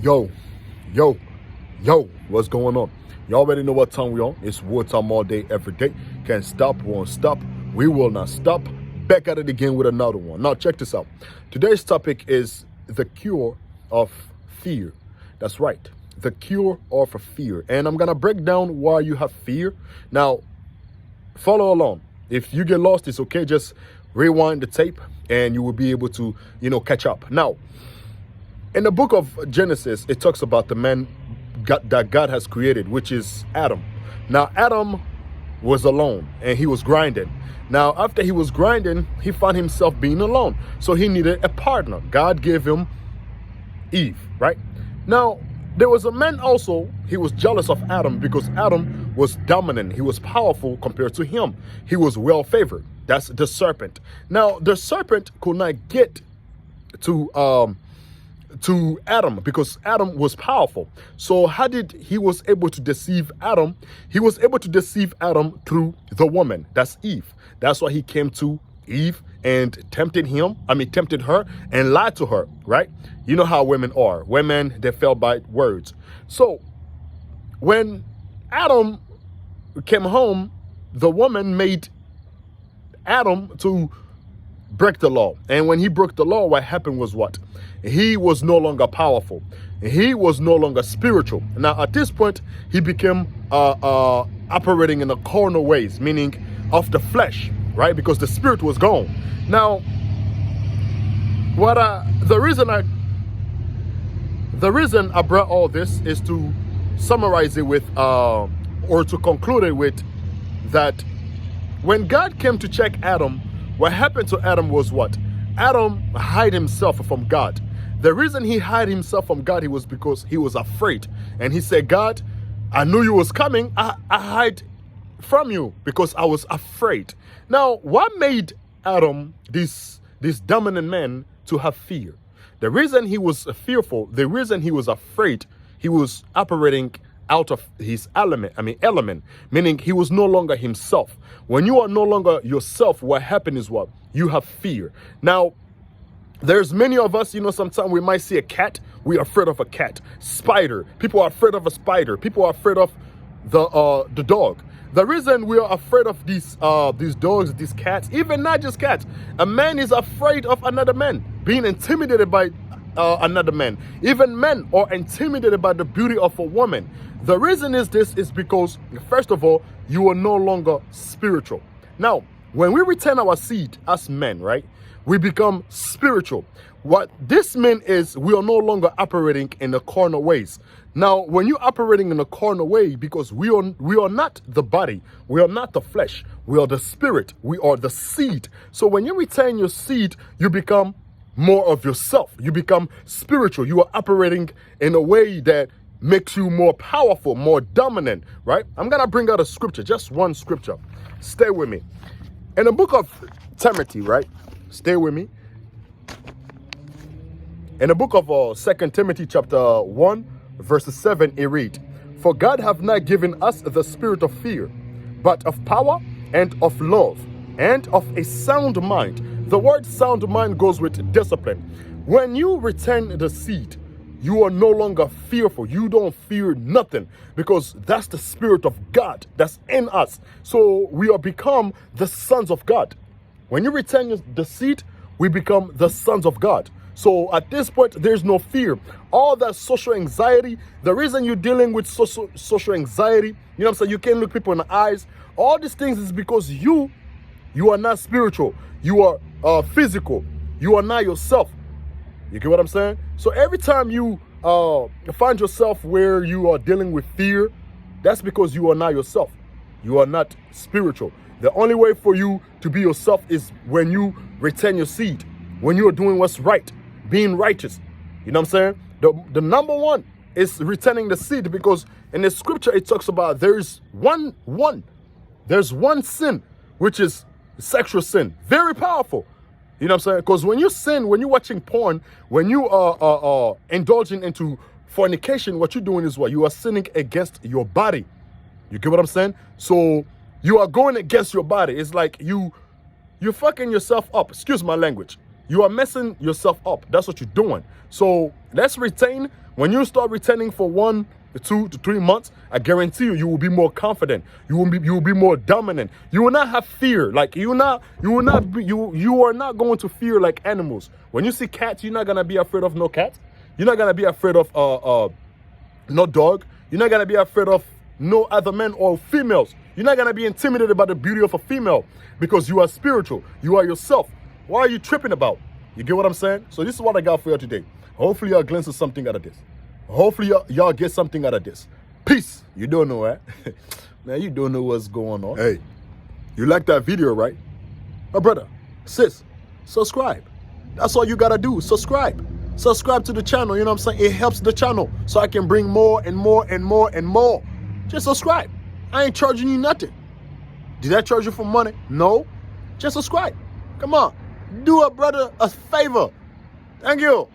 Yo, yo, yo, what's going on? You already know what time we on. It's war time all day, every day. Can't stop, won't stop. We will not stop. Back at it again with another one. Now, check this out. Today's topic is the cure of fear. That's right. The cure of fear. And I'm going to break down why you have fear. Now, follow along. If you get lost, it's okay. Just rewind the tape and you will be able to, catch up. Now, in the book of Genesis, it talks about the man that God has created, which is Adam. Now, Adam was alone and he was grinding. Now, after he was grinding, he found himself being alone. So he needed a partner. God gave him Eve, right? Now, there was a man also, he was jealous of Adam because Adam was dominant. He was powerful compared to him. He was well favored. That's the serpent. Now, the serpent could not get to Adam because Adam was powerful. So how did he was able to deceive Adam? He was able to deceive Adam through the woman. That's Eve. That's why he came to Eve and tempted her and lied to her, right? You know how women are. Women, they fell by words. So when Adam came home, the woman made Adam to break the law. And when he broke the law, what happened was what? He was no longer powerful. He was no longer spiritual. Now, at this point, he became operating in the carnal ways, meaning of the flesh, right? Because the spirit was gone. Now, the reason I brought all this is to summarize it with, or to conclude it with, that when God came to check Adam, what happened to Adam was what? Adam hid himself from God. The reason he hid himself from God, was because he was afraid. And he said, God, I knew you was coming. I hide from you because I was afraid. Now, what made Adam, this dominant man, to have fear? The reason he was fearful, the reason he was afraid, he was operating out of his element, meaning he was no longer himself. When you are no longer yourself, what happens is what? You have fear. Now, there's many of us, sometimes we might see a cat, we are afraid of a cat. Spider, people are afraid of a spider. People are afraid of the dog. The reason we are afraid of these dogs, these cats, even not just cats, a man is afraid of another man, being intimidated by another man. Even men are intimidated by the beauty of a woman. The reason is because, first of all, you are no longer spiritual. Now, when we retain our seed as men, right, we become spiritual. What this means is we are no longer operating in the carnal ways. Now, when you're operating in a carnal way, because we are not the body, we are not the flesh, we are the spirit, we are the seed. So when you retain your seed, you become more of yourself. You become spiritual. You are operating in a way that makes you more powerful, more dominant, right? I'm going to bring out a scripture, just one scripture. Stay with me. In the book of Timothy, right? Stay with me. In the book of 2 Timothy chapter 1, verse 7, it reads, "For God hath not given us the spirit of fear, but of power and of love and of a sound mind." The word sound mind goes with discipline. When you retain the seed, you are no longer fearful. You don't fear nothing because that's the spirit of God that's in us. So we are become the sons of God. When you retain the seed, we become the sons of God. So at this point, there's no fear. All that social anxiety, the reason you're dealing with social anxiety, you can't look people in the eyes. All these things is because you are not spiritual. You are physical. You are not yourself. You get what I'm saying? So every time you find yourself where you are dealing with fear, that's because you are not yourself. You are not spiritual. The only way for you to be yourself is when you retain your seed, when you are doing what's right, being righteous. You know what I'm saying? The number one is retaining the seed, because in the scripture it talks about there's one sin, which is sexual sin. Very powerful. You know what I'm saying? Because when you sin, when you're watching porn, when you are indulging into fornication, what you're doing is what? You are sinning against your body. You get what I'm saying? So you are going against your body. It's like you're fucking yourself up. Excuse my language. You are messing yourself up. That's what you're doing. So let's retain. When you start retaining for 1 to 2 to 3 months, I guarantee you, you will be more confident. You will be more dominant. You will not have fear. Like you are not going to fear like animals. When you see cats, you're not gonna be afraid of no cat. You're not gonna be afraid of no dog. You're not gonna be afraid of no other men or females. You're not gonna be intimidated by the beauty of a female because you are spiritual. You are yourself. What are you tripping about? You get what I'm saying? So this is what I got for you today. Hopefully y'all glimpse something out of this. Hopefully y'all get something out of this. Peace. You don't know, right? Man, you don't know what's going on. Hey, you like that video, right? My brother, sis, subscribe. That's all you gotta do. Subscribe. Subscribe to the channel. You know what I'm saying? It helps the channel so I can bring more and more and more and more. Just subscribe. I ain't charging you nothing. Did I charge you for money? No. Just subscribe. Come on. Do a brother a favor. Thank you.